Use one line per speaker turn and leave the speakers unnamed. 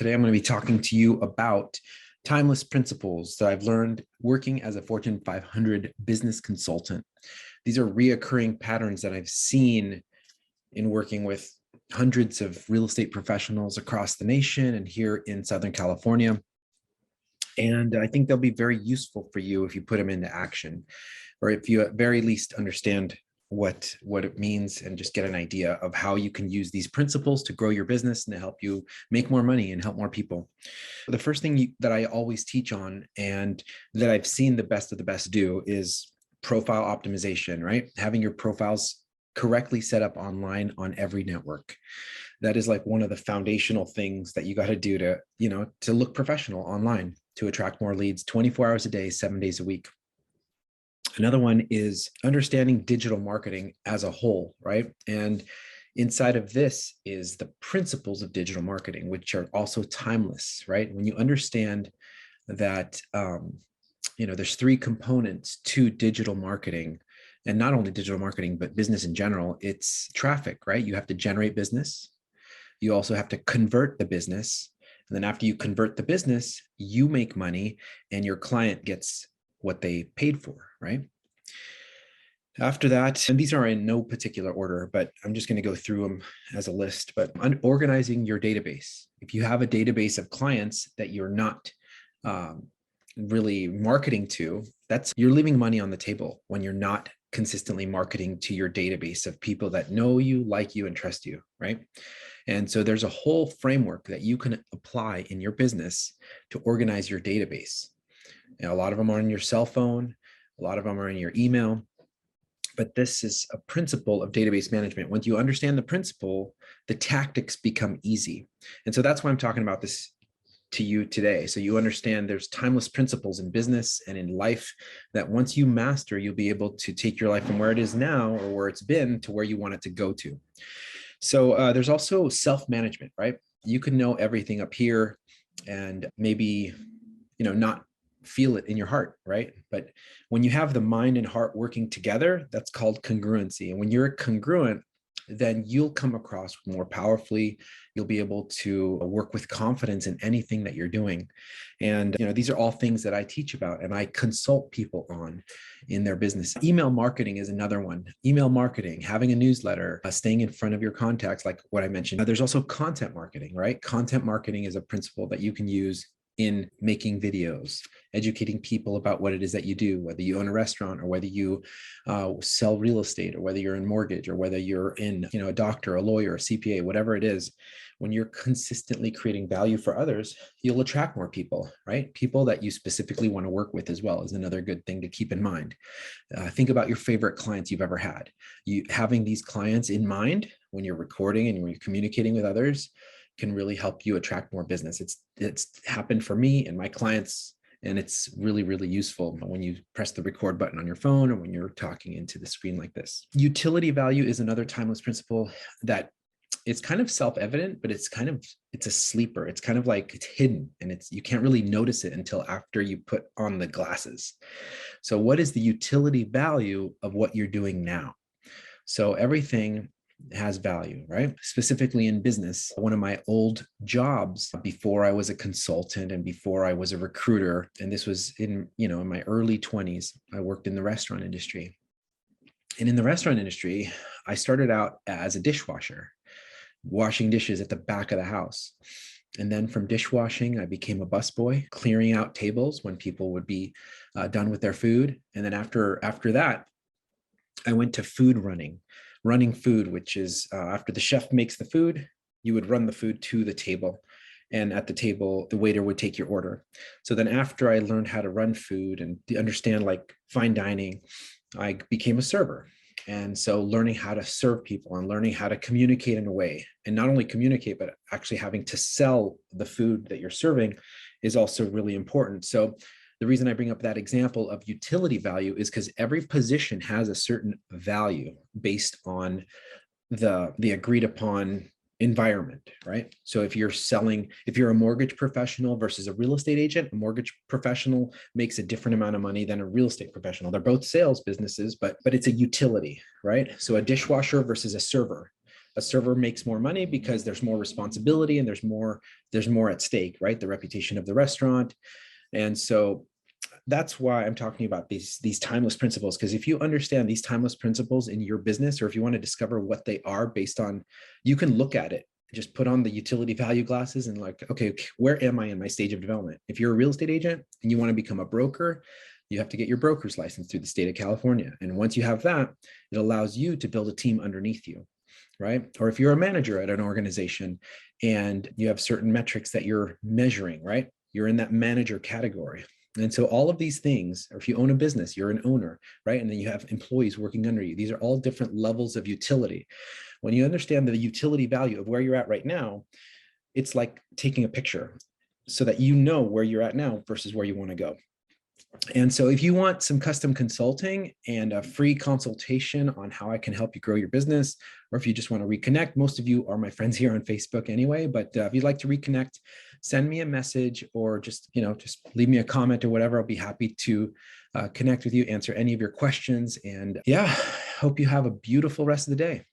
Today, I'm going to be talking to you about timeless principles that I've learned working as a Fortune 500 business consultant. These are reoccurring patterns that I've seen in working with hundreds of real estate professionals across the nation and here in Southern California. And I think they'll be very useful for you if you put them into action, or if you at very least understand what it means and just get an idea of how you can use these principles to grow your business and to help you make more money and help more people. The first thing that I always teach on, and that I've seen the best of the best do, is profile optimization, right? Having your profiles correctly set up online on every network. That is like one of the foundational things that you got to do to look professional online, to attract more leads 24 hours a day, 7 days a week. Another one is understanding digital marketing as a whole, right? And inside of this is the principles of digital marketing, which are also timeless, right? When you understand that, there's three components to digital marketing, and not only digital marketing, but business in general. It's traffic, right? You have to generate business. You also have to convert the business. And then after you convert the business, you make money and your client gets what they paid for, right? After that, and these are in no particular order, but I'm just going to go through them as a list. But organizing your database. If you have a database of clients that you're not really marketing to, you're leaving money on the table when you're not consistently marketing to your database of people that know you, like you, and trust you, right? And so there's a whole framework that you can apply in your business to organize your database. And a lot of them are on your cell phone, a lot of them are in your email, but this is a principle of database management. Once you understand the principle, the tactics become easy. And so that's why I'm talking about this to you today. So you understand there's timeless principles in business and in life that once you master, you'll be able to take your life from where it is now or where it's been to where you want it to go to. So there's also self-management, right? You can know everything up here and maybe, not feel it in your heart, right? But when you have the mind and heart working together, that's called congruency. And when you're congruent, then you'll come across more powerfully. You'll be able to work with confidence in anything that you're doing. And, these are all things that I teach about and I consult people on in their business. Email marketing is another one. Email marketing, having a newsletter, staying in front of your contacts, like what I mentioned. There's also content marketing, right? Content marketing is a principle that you can use in making videos, educating people about what it is that you do, whether you own a restaurant or whether you sell real estate or whether you're in mortgage or whether you're in, a doctor, a lawyer, a CPA, whatever it is. When you're consistently creating value for others, you'll attract more people, right? People that you specifically want to work with as well is another good thing to keep in mind. Think about your favorite clients you've ever had. Having these clients in mind when you're recording and when you're communicating with others can really help you attract more business. It's happened for me and my clients, and it's really, really useful when you press the record button on your phone or when you're talking into the screen like this. Utility value is another timeless principle that it's kind of self-evident, but it's a sleeper. It's kind of like it's hidden and you can't really notice it until after you put on the glasses. So what is the utility value of what you're doing now? So everything has value, right? Specifically in business, one of my old jobs before I was a consultant and before I was a recruiter, and this was in my early 20s, I worked in the restaurant industry. And in the restaurant industry, I started out as a dishwasher, washing dishes at the back of the house. And then from dishwashing, I became a busboy, clearing out tables when people would be done with their food. And then after that, I went to food running food, which is after the chef makes the food, you would run the food to the table. And at the table, the waiter would take your order. So then after I learned how to run food and understand like fine dining, I became a server. And so learning how to serve people and learning how to communicate in a way, and not only communicate, but actually having to sell the food that you're serving is also really important. So the reason I bring up that example of utility value is because every position has a certain value based on the agreed upon environment, right? So if you're a mortgage professional versus a real estate agent, a mortgage professional makes a different amount of money than a real estate professional. They're both sales businesses, but it's a utility, right? So a dishwasher versus a server. A server makes more money because there's more responsibility and there's more at stake, right? The reputation of the restaurant. And so that's why I'm talking about these timeless principles. Because if you understand these timeless principles in your business, or if you want to discover what they are based on, you can look at it, just put on the utility value glasses and like, okay, where am I in my stage of development? If you're a real estate agent and you want to become a broker, you have to get your broker's license through the state of California. And once you have that, it allows you to build a team underneath you, right? Or if you're a manager at an organization and you have certain metrics that you're measuring, right? You're in that manager category. And so all of these things, or if you own a business, you're an owner, right? And then you have employees working under you. These are all different levels of utility. When you understand the utility value of where you're at right now, it's like taking a picture so that you know where you're at now versus where you want to go. And so if you want some custom consulting and a free consultation on how I can help you grow your business, or if you just want to reconnect, most of you are my friends here on Facebook anyway, but if you'd like to reconnect, send me a message or just leave me a comment or whatever. I'll be happy to connect with you, answer any of your questions. And yeah, hope you have a beautiful rest of the day.